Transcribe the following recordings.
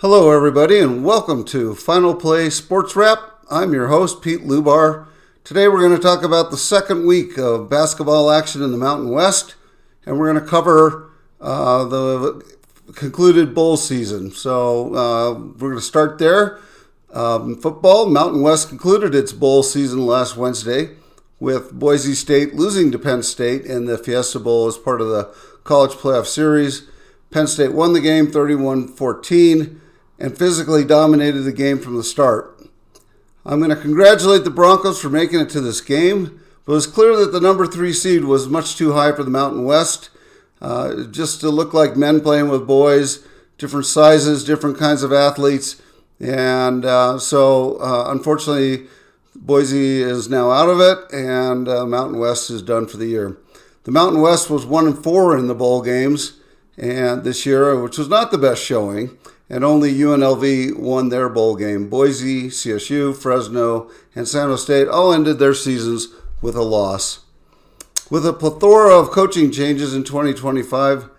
Hello, everybody, and welcome to Final Play Sports Wrap. I'm your host, Pete Lubar. Today we're going to talk about the second week of basketball action in the Mountain West, and we're going to cover the concluded bowl season. So we're going to start there. Football, Mountain West concluded its bowl season last Wednesday with Boise State losing to Penn State in the Fiesta Bowl as part of the College Playoff Series. Penn State won the game 31-14 and physically dominated the game from the start. I'm going to congratulate the Broncos for making it to this game, but it was clear that the number 3 seed was much too high for the Mountain West. Just to look like men playing with boys, different sizes, different kinds of athletes. And so unfortunately, Boise is now out of it, and Mountain West is done for the year. The Mountain West was 1-4 in the bowl games and this year, which was not the best showing, and only UNLV won their bowl game. Boise, CSU, Fresno, and San Jose State all ended their seasons with a loss. With a plethora of coaching changes in 2025,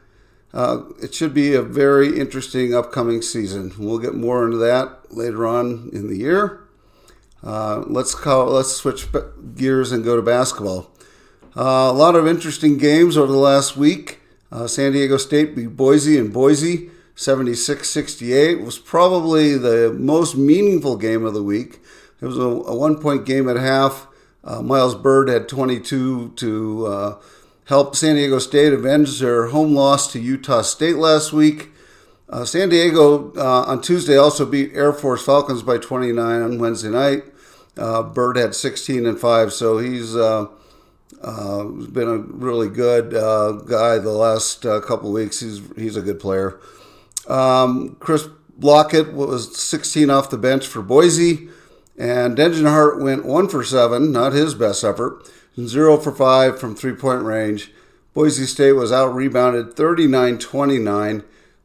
it should be a very interesting upcoming season. We'll get more into that later on in the year. Let's switch gears and go to basketball. A lot of interesting games over the last week. San Diego State beat Boise in Boise 76-68. Was probably the most meaningful game of the week. It was a 1-point game at half. Miles Bird had 22 to help San Diego State avenge their home loss to Utah State last week. San Diego on Tuesday also beat Air Force Falcons by 29 on Wednesday night. Bird had 16 and 5, so he's been a really good guy the last couple of weeks. He's a good player. Chris Blockett was 16 off the bench for Boise, and Degenhart went 1 for 7, not his best effort, and 0 for 5 from three-point range. Boise State was out-rebounded 39-29,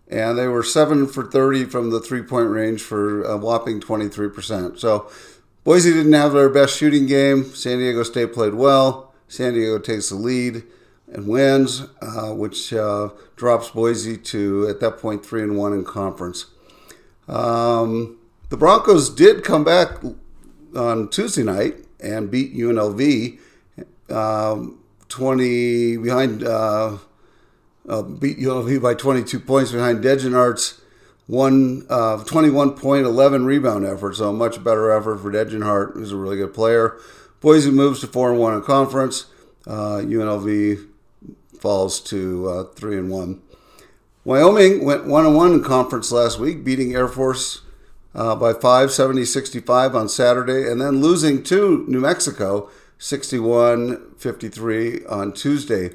and they were 7 for 30 from the three-point range for a whopping 23%. So Boise didn't have their best shooting game. San Diego State played well. San Diego takes the lead and wins, which drops Boise to, at that point, 3-1 in conference. The Broncos did come back on Tuesday night and beat UNLV 20 behind. Beat UNLV by 22 points behind Degenhart's 21-point, 11 rebound effort. So a much better effort for Degenhart, who's a really good player. Boise moves to 4-1 in conference. UNLV falls to 3-1. Wyoming went 1-1 in conference last week, beating Air Force by 5, 70-65 on Saturday, and then losing to New Mexico 61-53 on Tuesday.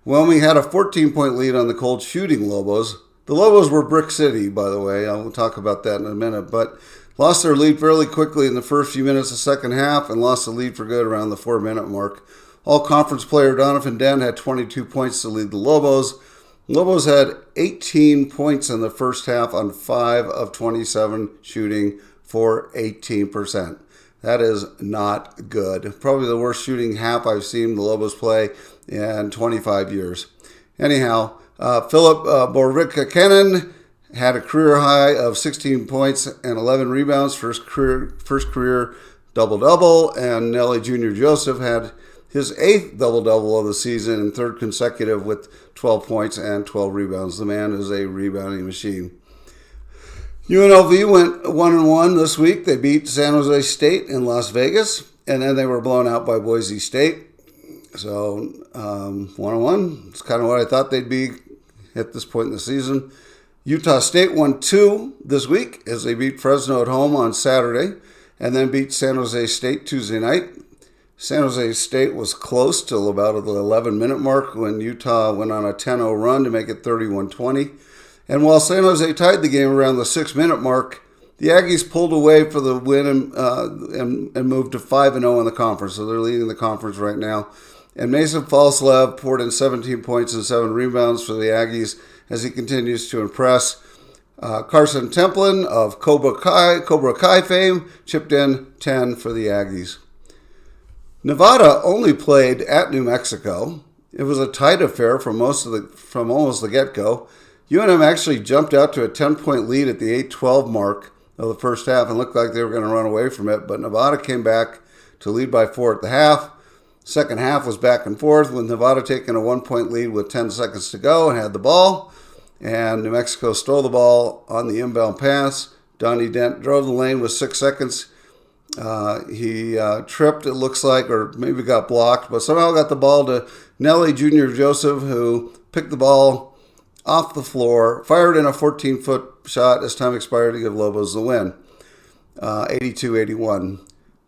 Wyoming had a 14-point lead on the cold shooting Lobos. The Lobos were Brick City, by the way. I'll talk about that in a minute, but lost their lead fairly quickly in the first few minutes of the second half and lost the lead for good around the 4-minute mark. All-conference player Donovan Dent had 22 points to lead the Lobos. Lobos had 18 points in the first half on 5 of 27 shooting for 18%. That is not good. Probably the worst shooting half I've seen the Lobos play in 25 years. Anyhow, Philip Borvika-Kennan had a career high of 16 points and 11 rebounds, first career double-double, and Nelly Jr. Joseph had his 8th double-double of the season and 3rd consecutive with 12 points and 12 rebounds. The man is a rebounding machine. UNLV went 1-1 this week. They beat San Jose State in Las Vegas, and then they were blown out by Boise State. So 1-1. It's kind of what I thought they'd be at this point in the season. Utah State won 2 this week as they beat Fresno at home on Saturday and then beat San Jose State Tuesday night. San Jose State was close till about the 11-minute mark when Utah went on a 10-0 run to make it 31-20. And while San Jose tied the game around the 6-minute mark, the Aggies pulled away for the win and moved to 5-0 in the conference. So they're leading the conference right now. And Mason Falslev poured in 17 points and 7 rebounds for the Aggies as he continues to impress. Carson Templin of Cobra Kai fame chipped in 10 for the Aggies. Nevada only played at New Mexico. It was a tight affair from almost the get-go. UNM actually jumped out to a 10-point lead at the 8-12 mark of the first half and looked like they were going to run away from it, but Nevada came back to lead by 4 at the half. Second half was back and forth with Nevada taking a 1-point lead with 10 seconds to go and had the ball. And New Mexico stole the ball on the inbound pass. Donnie Dent drove the lane with 6 seconds. He tripped, it looks like, or maybe got blocked, but somehow got the ball to Nelly Jr. Joseph, who picked the ball off the floor, fired in a 14-foot shot as time expired to give Lobos the win, 82-81.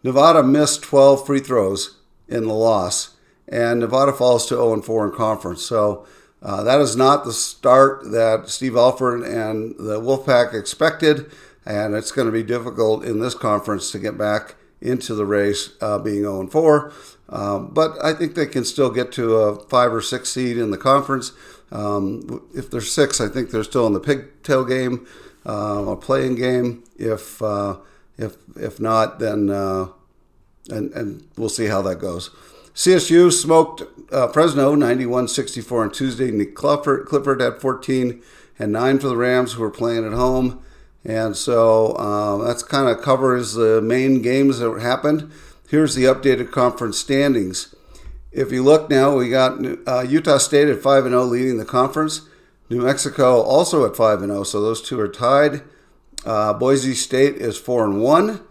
Nevada missed 12 free throws in the loss, and Nevada falls to 0-4 in conference. So that is not the start that Steve Alford and the Wolfpack expected, and it's going to be difficult in this conference to get back into the race being 0-4. But I think they can still get to a 5 or 6 seed in the conference. If they're 6, I think they're still in the pigtail game, a playing game. If not, then and we'll see how that goes. CSU smoked Fresno 91-64 on Tuesday. Nick Clifford had 14 and 9 for the Rams, who were playing at home. And so that's kind of covers the main games that happened. Here's the updated conference standings. If you look now, we got Utah State at 5-0 leading the conference. New Mexico also at 5-0, so those two are tied. Boise State is 4-1.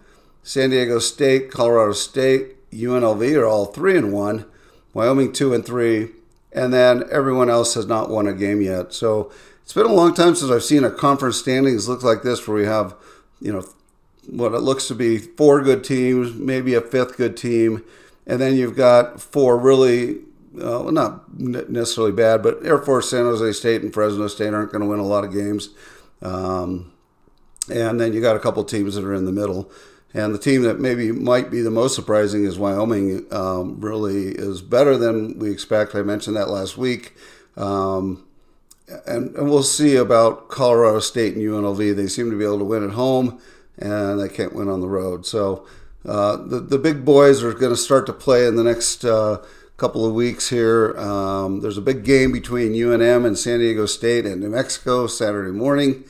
San Diego State, Colorado State, UNLV are all 3-1. Wyoming 2-3, and then everyone else has not won a game yet. So it's been a long time since I've seen a conference standings look like this, where we have, what it looks to be 4 good teams, maybe a 5th good team, and then you've got 4 really, not necessarily bad, but Air Force, San Jose State, and Fresno State aren't going to win a lot of games. And then you got a couple teams that are in the middle. And the team that maybe might be the most surprising is Wyoming. Really is better than we expect. I mentioned that last week. And we'll see about Colorado State and UNLV. They seem to be able to win at home, and they can't win on the road. So the big boys are going to start to play in the next couple of weeks here. There's a big game between UNM and San Diego State and New Mexico Saturday morning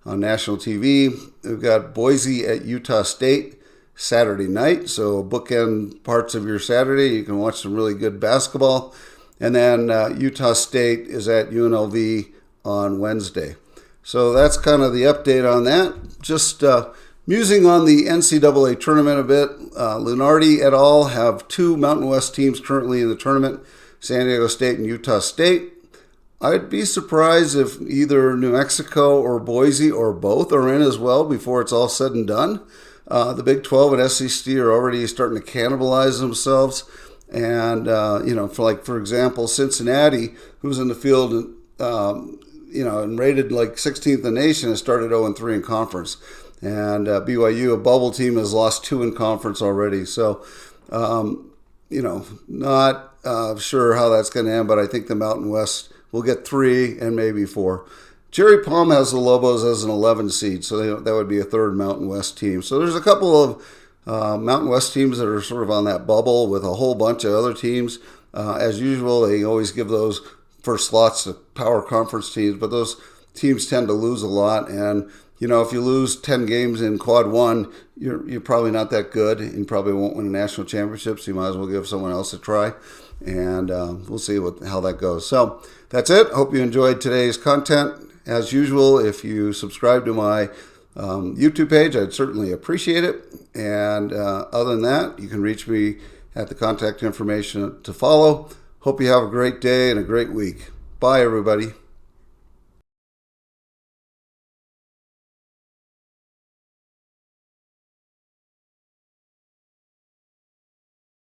on national TV. We've got Boise at Utah State Saturday night, so bookend parts of your Saturday. You can watch some really good basketball. And then Utah State is at UNLV on Wednesday. So that's kind of the update on that. Just musing on the NCAA tournament a bit. Lunardi et al. Have 2 Mountain West teams currently in the tournament, San Diego State and Utah State. I'd be surprised if either New Mexico or Boise or both are in as well before it's all said and done. The Big 12 and SEC are already starting to cannibalize themselves. And, for example, Cincinnati, who's in the field, and rated like 16th in the nation, has started 0-3 in conference. And BYU, a bubble team, has lost 2 in conference already. So, not sure how that's going to end, but I think the Mountain West will get 3 and maybe 4. Jerry Palm has the Lobos as an 11 seed, so that would be a 3rd Mountain West team. So there's a couple of Mountain West teams that are sort of on that bubble with a whole bunch of other teams. As usual, they always give those first slots to power conference teams, but those teams tend to lose a lot. And, if you lose 10 games in quad 1, you're probably not that good, and you probably won't win a national championship, so you might as well give someone else a try. And we'll see how that goes. So that's it. Hope you enjoyed today's content. As usual, if you subscribe to my YouTube page, I'd certainly appreciate it. And other than that, you can reach me at the contact information to follow. Hope you have a great day and a great week. Bye, everybody.